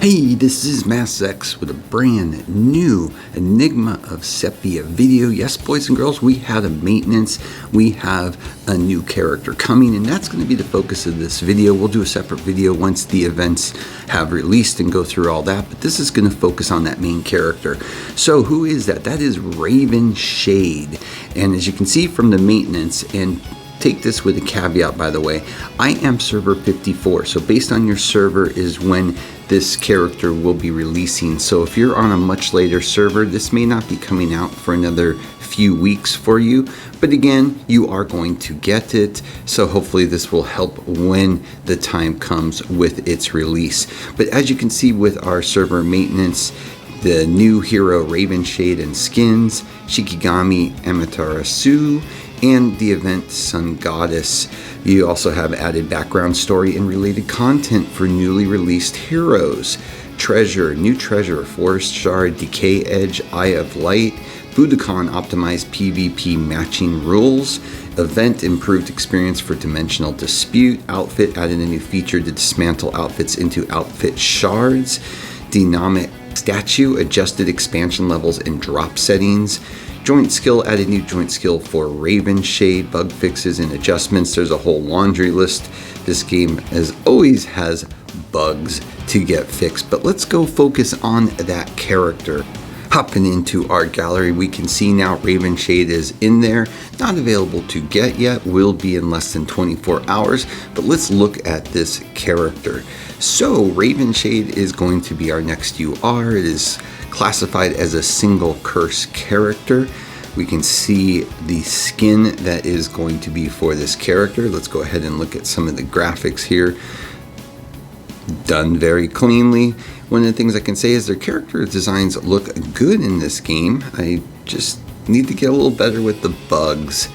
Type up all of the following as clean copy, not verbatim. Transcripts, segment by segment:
Hey, this is MassX with a brand new Enigma of Sepia video. Yes, boys and girls, we had a maintenance. We have a new character coming, and that's going to be the focus of this video. We'll do a separate video once the events have released and go through all that, but this is going to focus on that main character. So who is that? That is Ravenshade. And as you can see from the maintenance, and take this with a caveat, by the way, I am server 54, so based on your server is when this character will be releasing. So if you're on a much later server, this may not be coming out for another few weeks for you, but again, you are going to get it, so hopefully this will help when the time comes with its release. But as you can see with our server maintenance, the new hero Ravenshade and skins, Shikigami Amaterasu, and the event Sun Goddess. You also have added background story and related content for newly released heroes. Treasure, new treasure, Forest Shard, Decay Edge, Eye of Light, Budokan optimized PvP matching rules, event improved experience for Dimensional Dispute, outfit added a new feature to dismantle outfits into outfit shards, dynamic statue, adjusted expansion levels and drop settings, joint skill, added new joint skill for Ravenshade, bug fixes and adjustments. There's a whole laundry list. This game, as always, has bugs to get fixed, but let's go focus on that character. Hopping into our gallery, we can see now Ravenshade is in there, not available to get yet, will be in less than 24 hours, but let's look at this character. So Ravenshade is going to be our next UR. It is classified as a single curse character. We can see the skin that is going to be for this character. Let's go ahead and look at some of the graphics here. Done very cleanly. One of the things I can say is their character designs look good in this game. I just need to get a little better with the bugs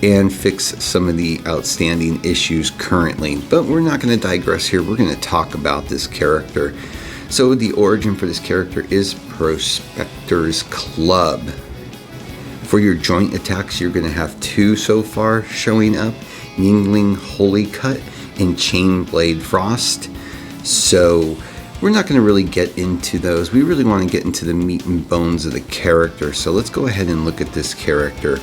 and fix some of the outstanding issues currently. But we're not going to digress here. We're going to talk about this character. So the origin for this character is Prospector's Club. For your joint attacks, you're going to have two so far showing up: Yingling Holy Cut and Chain Blade Frost. So we're not going to really get into those. We really want to get into the meat and bones of the character. So let's go ahead and look at this character.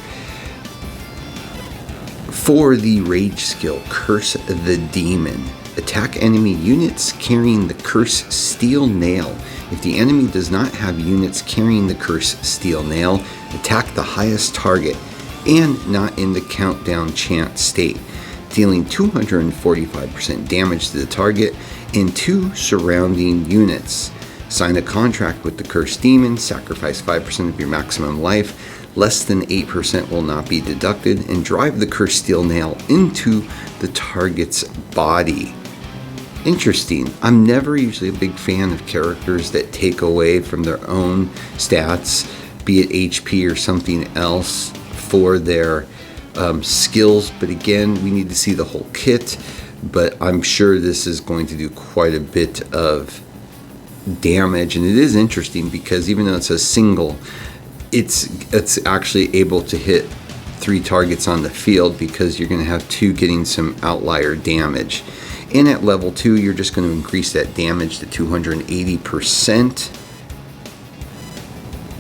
For the rage skill, Curse the Demon. Attack enemy units carrying the Curse Steel Nail. If the enemy does not have units carrying the Curse Steel Nail, attack the highest target and not in the countdown chant state, dealing 245% damage to the target and 2 surrounding units. Sign a contract with the Cursed Demon, sacrifice 5% of your maximum life, less than 8% will not be deducted, and drive the Cursed Steel Nail into the target's body. Interesting. I'm never usually a big fan of characters that take away from their own stats, be it HP or something else, for their skills, but again, we need to see the whole kit. But I'm sure this is going to do quite a bit of damage, and it is interesting because even though it's a single, it's actually able to hit 3 targets on the field, because you're going to have 2 getting some outlier damage. And at level 2, you're just going to increase that damage to 280%,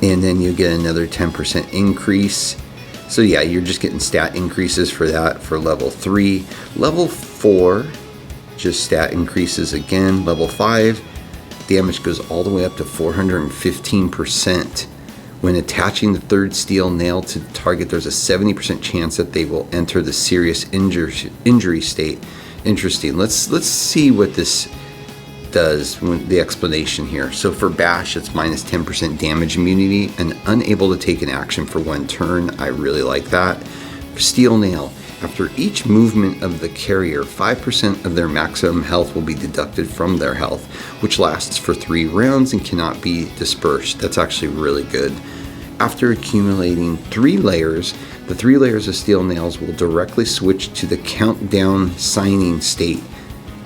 and then you get another 10% increase. So yeah, you're just getting stat increases for that for level 3. Level 4, just stat increases again. Level 5, damage goes all the way up to 415%. When attaching the 3rd steel nail to the target, there's a 70% chance that they will enter the serious injury state. Interesting. Let's see what this does, the explanation here. So for Bash, it's minus 10% damage immunity and unable to take an action for 1 turn. I really like that. For Steel Nail, after each movement of the carrier, 5% of their maximum health will be deducted from their health, which lasts for 3 rounds and cannot be dispersed. That's actually really good. After accumulating 3 layers, the 3 layers of Steel Nails will directly switch to the countdown signing state,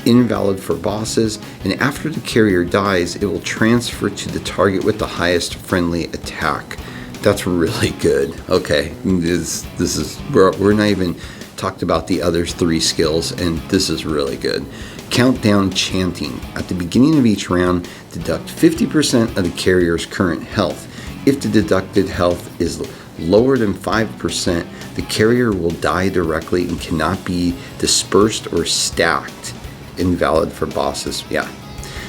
invalid for bosses, and after the carrier dies, it will transfer to the target with the highest friendly attack. That's really good. Okay, this is we're not even talked about the other 3 skills, and this is really good. Countdown chanting. At the beginning of each round, deduct 50% of the carrier's current health. If the deducted health is lower than 5%, the carrier will die directly and cannot be dispersed or stacked. Invalid for bosses. Yeah,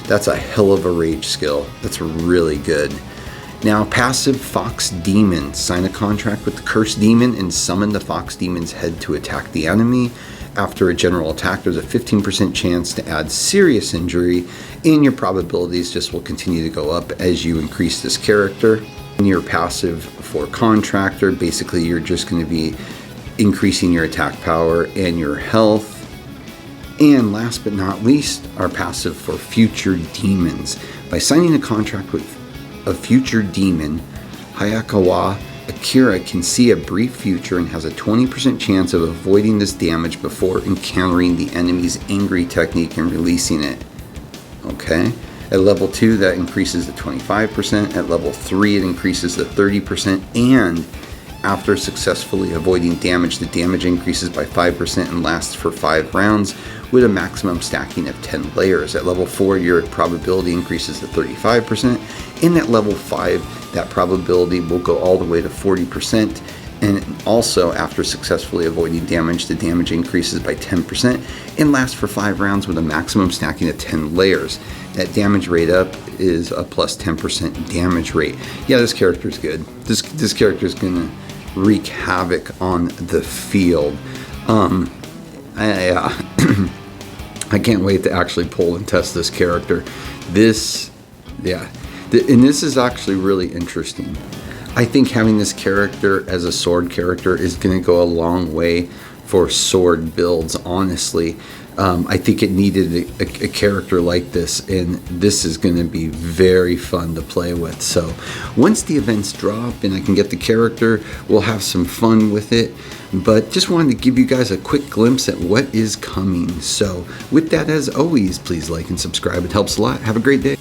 that's a hell of a rage skill. That's really good. Now, passive Fox Demon. Sign a contract with the Cursed Demon and summon the Fox Demon's head to attack the enemy. After a general attack, there's a 15% chance to add serious injury, and your probabilities just will continue to go up as you increase this character. In your passive for Contractor, basically you're just going to be increasing your attack power and your health. And last but not least, our passive for Future Demons. By signing a contract with a Future Demon, Hayakawa Akira can see a brief future and has a 20% chance of avoiding this damage before encountering the enemy's angry technique and releasing it. Okay. At level 2, that increases to 25%. At level 3, it increases to 30%. And after successfully avoiding damage, the damage increases by 5% and lasts for 5 rounds with a maximum stacking of 10 layers. At level 4, your probability increases to 35%. And at level 5, that probability will go all the way to 40%. And also, after successfully avoiding damage, the damage increases by 10% and lasts for 5 rounds with a maximum stacking of 10 layers. That damage rate up is a plus 10% damage rate. Yeah, this character is good. This character is going to wreak havoc on the field. I can't wait to actually pull and test this character. And this is actually really interesting. I think having this character as a sword character is going to go a long way for sword builds, honestly. I think it needed a character like this, and this is going to be very fun to play with. So once the events drop and I can get the character, we'll have some fun with it. But just wanted to give you guys a quick glimpse at what is coming. So with that, as always, please like and subscribe. It helps a lot. Have a great day.